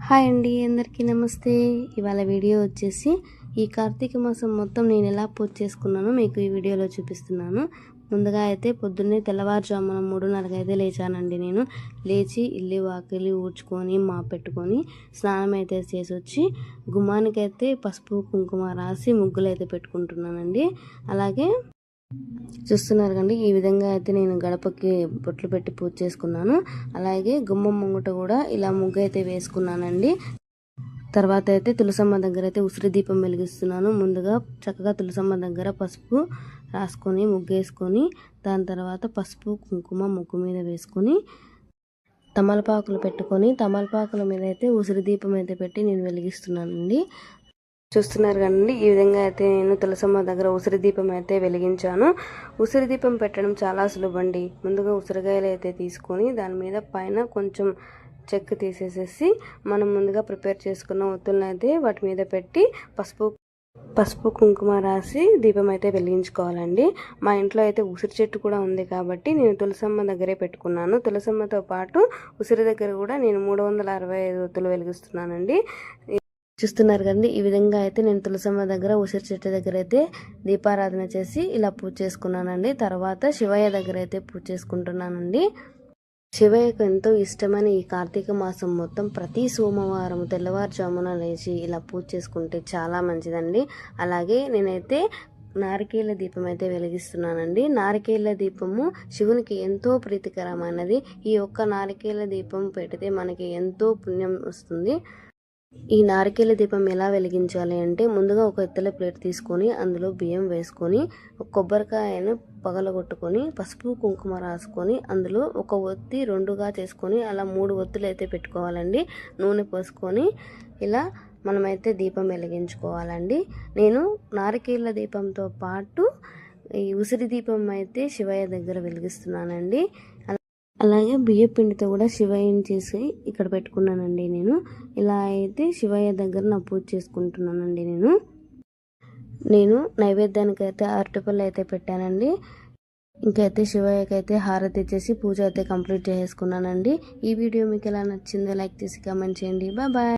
Hi అండి, అందరికీ నమస్తే. ఇవాళ వీడియో వచ్చేసి ఈ కార్తీక మాసం మొత్తం నేను ఎలా పూజ చేసుకున్నానో మీకు ఈ వీడియోలో చూపిస్తున్నాను. ముందుగా అయితే పొద్దున్నే తెల్లవారుజామున 3:30కి అయితే లేచానండి. నేను లేచి ఇల్లు వాకిలి ఊడ్చుకొని పెట్టుకొని స్నానం అయితే చేసి వచ్చి గుమ్మానికైతే పసుపు కుంకుమ రాసి ముగ్గులు అయితే పెట్టుకుంటున్నానండి. అలాగే చూస్తున్నారు కండి, ఈ విధంగా అయితే నేను గడపకి బొట్లు పెట్టి పూజ చేసుకున్నాను. అలాగే గుమ్మం ముంగట కూడా ఇలా ముగ్గు అయితే వేసుకున్నానండి. తర్వాత అయితే తులసమ్మ దగ్గర అయితే ఉసిరి దీపం వెలిగిస్తున్నాను. ముందుగా చక్కగా తులసమ్మ దగ్గర పసుపు రాసుకొని ముగ్గేసుకొని దాని తర్వాత పసుపు కుంకుమ ముగ్గు మీద వేసుకొని తమలపాకులు పెట్టుకొని తమలపాకుల మీద అయితే ఉసిరి దీపం అయితే పెట్టి నేను వెలిగిస్తున్నానండి. చూస్తున్నారు కదండి, ఈ విధంగా అయితే నేను తులసమ్మ దగ్గర ఉసిరి దీపం అయితే వెలిగించాను. ఉసిరి దీపం పెట్టడం చాలా సులభండి. ముందుగా ఉసిరికాయలు అయితే తీసుకొని దాని మీద పైన కొంచెం చెక్కు తీసేసేసి మనం ముందుగా ప్రిపేర్ చేసుకున్న ఒత్తులను అయితే వాటి మీద పెట్టి పసుపు కుంకుమ రాసి దీపం అయితే వెలిగించుకోవాలండి. మా ఇంట్లో అయితే ఉసిరి చెట్టు కూడా ఉంది కాబట్టి నేను తులసమ్మ దగ్గరే పెట్టుకున్నాను. తులసమ్మతో పాటు ఉసిరి దగ్గర కూడా నేను 365 ఒత్తులు వెలిగిస్తున్నానండి. చూస్తున్నారు కదండి, ఈ విధంగా అయితే నేను తులసమ్మ దగ్గర ఉసిరి చెట్టు దగ్గర అయితే దీపారాధన చేసి ఇలా పూజ చేసుకున్నానండి. తర్వాత శివయ్య దగ్గర అయితే పూజ చేసుకుంటున్నానండి. శివయ్యకు ఎంతో ఇష్టమైన ఈ కార్తీక మాసం మొత్తం ప్రతి సోమవారం తెల్లవారుజామున లేచి ఇలా పూజ చేసుకుంటే చాలా మంచిదండి. అలాగే నేనైతే నారికేళ్ల దీపం అయితే వెలిగిస్తున్నానండి. నారికేళ్ల దీపము శివునికి ఎంతో ప్రీతికరమైనది. ఈ ఒక్క నారికేళ్ల దీపం పెడితే మనకి ఎంతో పుణ్యం వస్తుంది. ఈ నారికేల దీపం ఎలా వెలిగించాలి అంటే, ముందుగా ఒక ఇత్తడి ప్లేట్ తీసుకొని అందులో బియ్యం వేసుకొని కొబ్బరికాయను పగలగొట్టుకొని పసుపు కుంకుమ రాసుకొని అందులో ఒక ఒత్తి 2గా చేసుకొని అలా 3 ఒత్తులు అయితే పెట్టుకోవాలండి. నూనె పోసుకొని ఇలా మనమైతే దీపం వెలిగించుకోవాలండి. నేను నారికేళ్ల దీపంతో పాటు ఈ ఉసిరి దీపం అయితే శివయ్య దగ్గర వెలిగిస్తున్నానండి. అలాగే బియ్య పిండితో కూడా శివయ్యని చేసి ఇక్కడ పెట్టుకున్నానండి. నేను ఇలా అయితే శివయ్య దగ్గర నా పూజ చేసుకుంటున్నానండి. నేను నైవేద్యానికి అయితే అరటిపళ్ళు అయితే పెట్టానండి. ఇంకైతే శివయ్యకి అయితే హారతి ఇచ్చేసి పూజ అయితే కంప్లీట్ చేసుకున్నానండి. ఈ వీడియో మీకు ఎలా నచ్చిందో లైక్ చేసి కామెంట్ చేయండి. బాయ్.